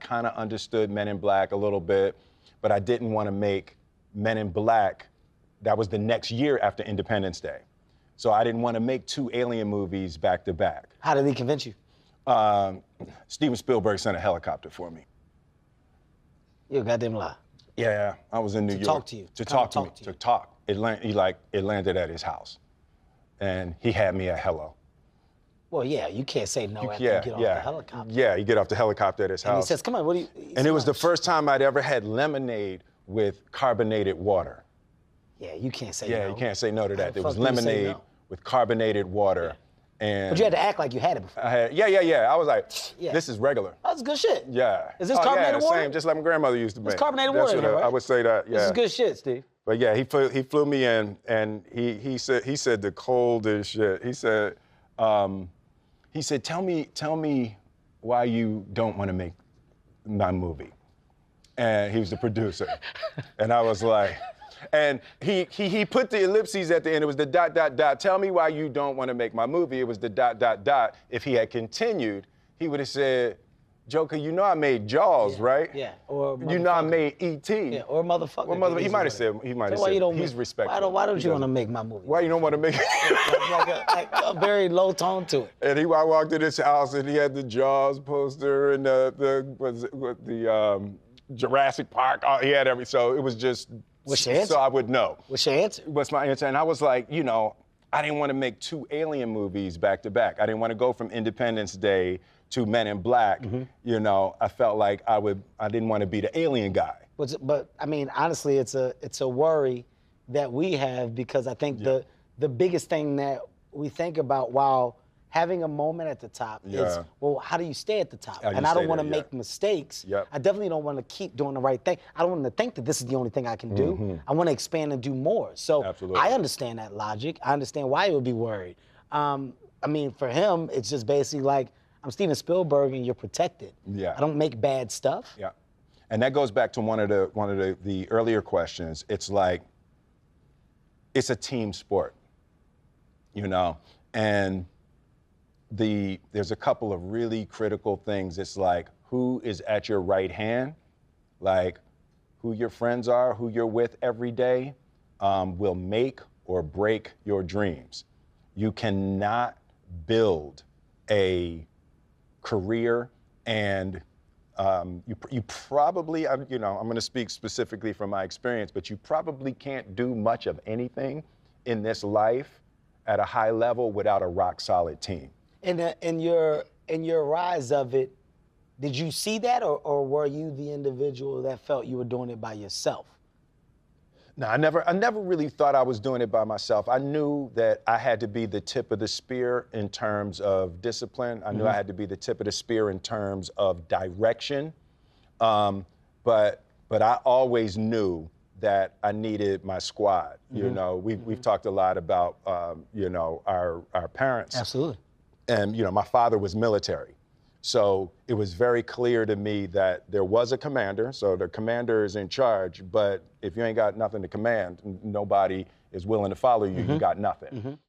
kind of understood Men in Black a little bit, but I didn't want to make Men in Black. That was the next year after Independence Day. So I didn't want to make 2 alien movies back to back. How did he convince you? Steven Spielberg sent a helicopter for me. You're a goddamn lie. Yeah, I was in New York. To talk to you. To talk to me. To talk. It landed at his house. And he had me at hello. Well, yeah, you can't say no after you get off the helicopter. Yeah, you get off the helicopter at his house. And he says, come on, what do you... And it was the first time I'd ever had lemonade with carbonated water. Yeah, you can't say no. Yeah, you can't say no to that. There was lemonade with carbonated water. Yeah. And but you had to act like you had it before. Yeah. I was like, this is regular. That's good shit. Yeah. Is this carbonated water? Same, just like my grandmother used to make. It's carbonated water, right? I would say that, yeah. This is good shit, Steve. But yeah, he flew me in, and he said the coldest shit. He said, tell me why you don't want to make my movie. And he was the producer. And I was like, and he put the ellipses at the end. It was the ... Tell me why you don't want to make my movie. It was the ... If he had continued, he would have said, Joker, you know I made Jaws, right? Yeah. Or you know I made E.T. Yeah. Or motherfucker. Or motherfucker. He might have said. He's respectful. Why don't you want to make my movie? Why you don't want to make it? like a very low tone to it. And I walked in his house and he had the Jaws poster and the Jurassic Park. He had every. So it was just. What's your answer? So I would know. What's your answer? What's my answer? And I was like, I didn't want to make 2 alien movies back to back. I didn't want to go from Independence Day to Men in Black. Mm-hmm. I felt like I didn't want to be the alien guy. But I mean, honestly, it's a worry that we have because I think the biggest thing that we think about while having a moment at the top is, well, how do you stay at the top? And I don't want to make mistakes. Yep. I definitely don't want to keep doing the right thing. I don't want to think that this is the only thing I can do. Mm-hmm. I want to expand and do more. So absolutely. I understand that logic. I understand why he would be worried. I mean, for him, it's just basically like, I'm Steven Spielberg and you're protected. Yeah. I don't make bad stuff. Yeah. And that goes back to one of the earlier questions. It's like, it's a team sport, and there's a couple of really critical things. It's like, who is at your right hand? Like, who your friends are, who you're with every day, will make or break your dreams. You cannot build a career and you probably, I'm going to speak specifically from my experience, but you probably can't do much of anything in this life at a high level without a rock solid team. In your rise of it, did you see that, or were you the individual that felt you were doing it by yourself? No, I never really thought I was doing it by myself. I knew that I had to be the tip of the spear in terms of discipline. I knew I had to be the tip of the spear in terms of direction. But I always knew that I needed my squad. We've talked a lot about our parents. Absolutely. And my father was military. So it was very clear to me that there was a commander, so the commander is in charge, but if you ain't got nothing to command, nobody is willing to follow you, you got nothing.